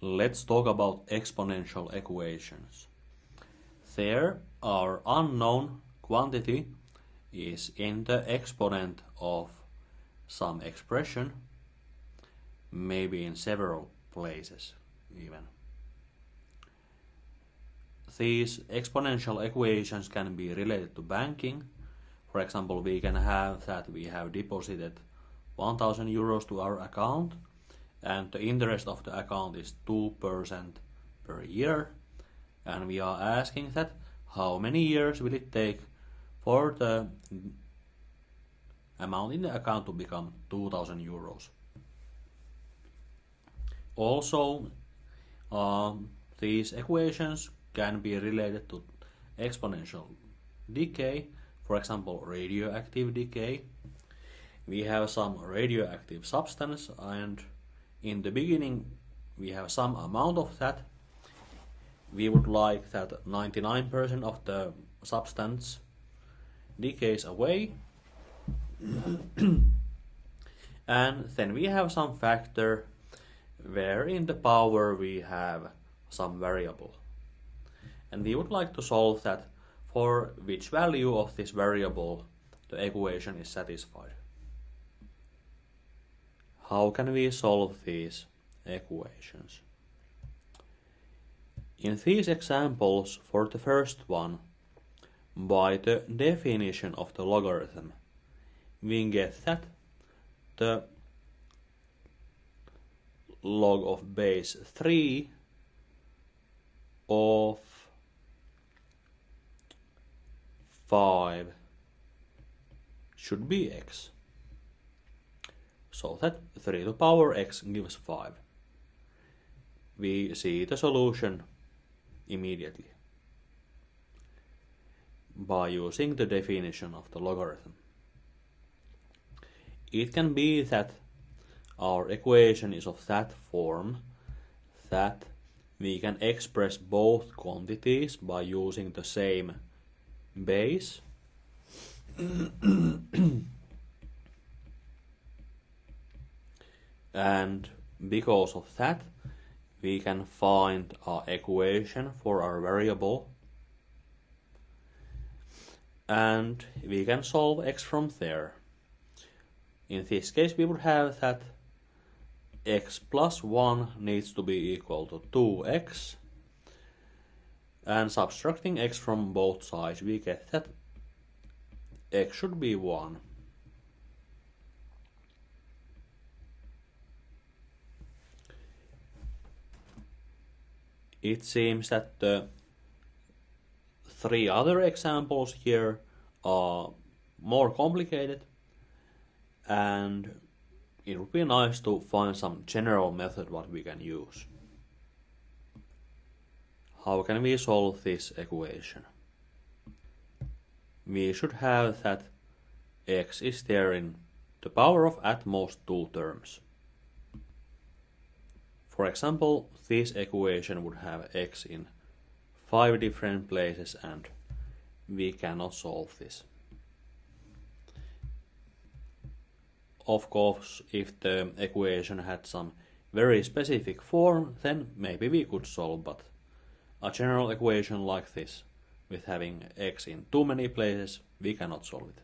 Let's talk about exponential equations. There, our unknown quantity is in the exponent of some expression, maybe in several places even. These exponential equations can be related to banking. For example, we can have that we have deposited 1000 euros to our account and the interest of the account is 2% per year, and we are asking that how many years will it take for the amount in the account to become 2000 euros. Also, these equations can be related to exponential decay, for example radioactive decay. We have some radioactive substance and in the beginning we have some amount of that. We would like that 99% of the substance decays away and then we have some factor where in the power we have some variable. And we would like to solve that for which value of this variable the equation is satisfied. How can we solve these equations? In these examples, for the first one, by the definition of the logarithm, we get that the log of base 3 of 5 should be x. So that 3 to the power x gives 5. We see the solution immediately by using the definition of the logarithm. It can be that our equation is of that form that we can express both quantities by using the same base. And because of that, we can find our equation for our variable and we can solve x from there. In this case, we would have that x plus 1 needs to be equal to 2x, and subtracting x from both sides, we get that x should be 1. It seems that the 3 other examples here are more complicated, and it would be nice to find some general method what we can use. How can we solve this equation? We should have that x is there in the power of at most 2 terms. For example, this equation would have x in 5 different places and we cannot solve this. Of course, if the equation had some very specific form, then maybe we could solve, but a general equation like this, with having x in too many places, we cannot solve it.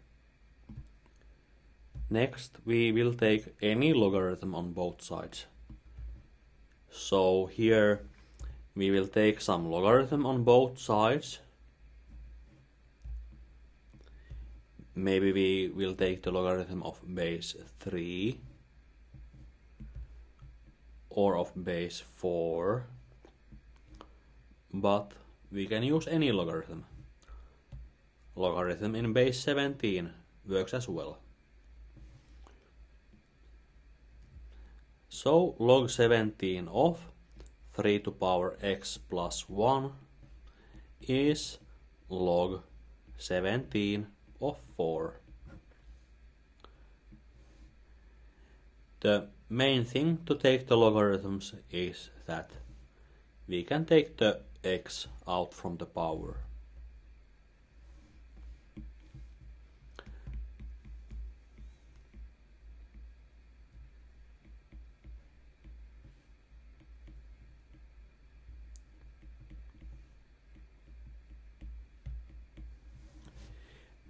Next, we will take any logarithm on both sides. So here we will take some logarithm on both sides. Maybe we will take the logarithm of base 3 or of base 4, but we can use any logarithm. Logarithm in base 17 works as well. So log 17 of 3 to the power x plus 1 is log 17 of 4. The main thing to take the logarithms is that we can take the x out from the power.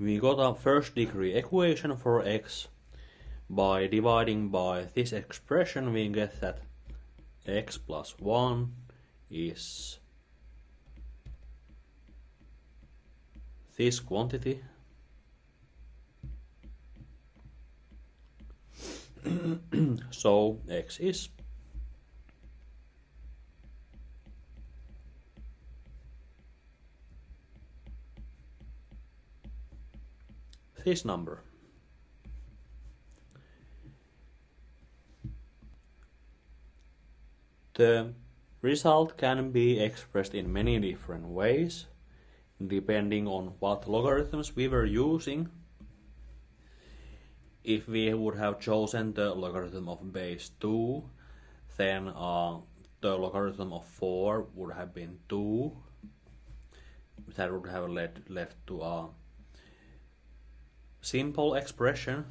We got a first degree equation for x. By dividing by this expression, we get that x plus 1 is this quantity. So x is this number. The result can be expressed in many different ways, depending on what logarithms we were using. If we would have chosen the logarithm of base 2, then the logarithm of 4 would have been 2. That would have led to a simple expression.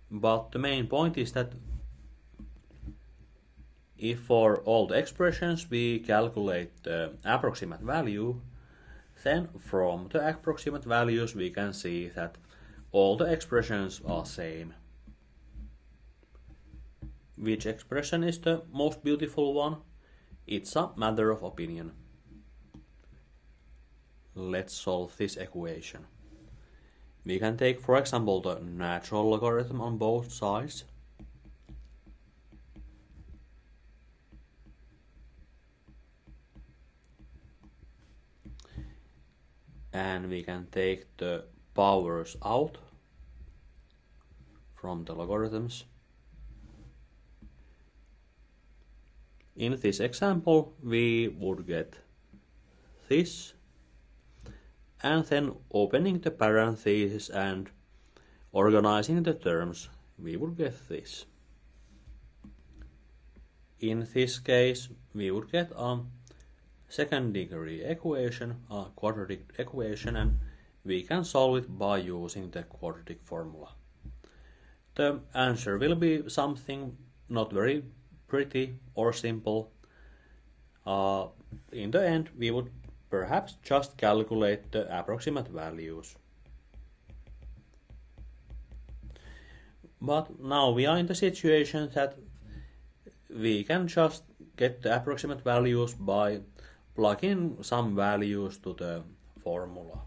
But the main point is that if for all the expressions we calculate the approximate value, then from the approximate values we can see that all the expressions are same. Which expression is the most beautiful one? It's a matter of opinion. Let's solve this equation. We can take, for example, the natural logarithm on both sides. And we can take the powers out from the logarithms. In this example, we would get this, and then opening the parentheses and organizing the terms, we would get this. In this case, we would get a second degree equation, a quadratic equation, and we can solve it by using the quadratic formula. The answer will be something not very pretty or simple. In the end, we would perhaps just calculate the approximate values. But now we are in the situation that we can just get the approximate values by plugging some values to the formula.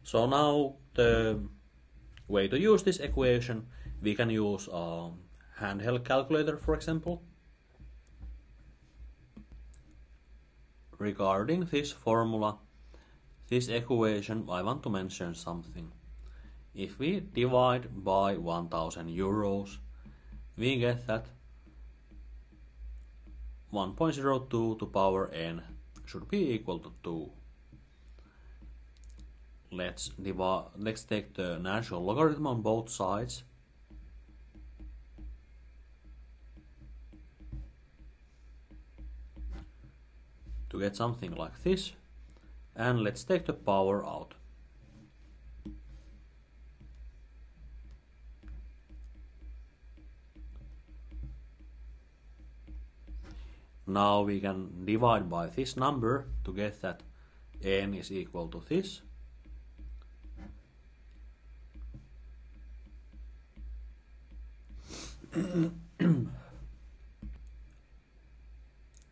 So now the way to use this equation, we can use a handheld calculator, for example. Regarding this formula, this equation, I want to mention something. If we divide by 1000 euros, we get that 1.02 to power n should be equal to 2. Let's take the natural logarithm on both sides. To get something like this, and let's take the power out. Now we can divide by this number to get that n is equal to this.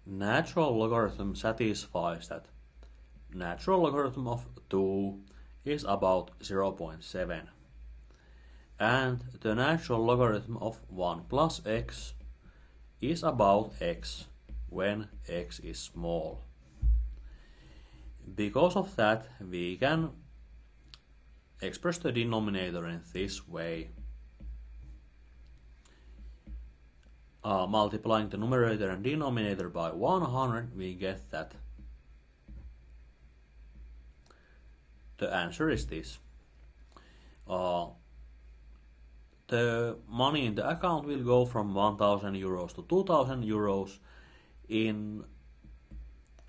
Natural logarithm satisfies that natural logarithm of 2 is about 0.7, and the natural logarithm of 1 plus x is about x when x is small. Because of that, we can express the denominator in this way. Multiplying the numerator and denominator by 100, we get that the answer is this. The money in the account will go from 1000 euros to 2000 euros in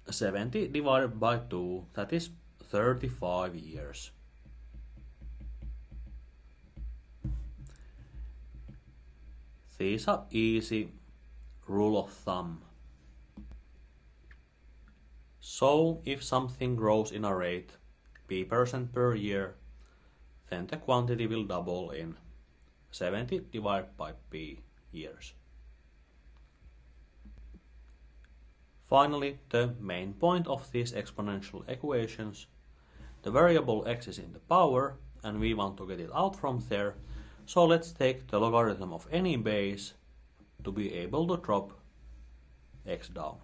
70 divided by 2, that is 35 years. These are easy rule of thumb. So if something grows in a rate p% per year, then the quantity will double in 70 divided by p years. Finally, the main point of these exponential equations: the variable x is in the power and we want to get it out from there, so let's take the logarithm of any base to be able to drop x down.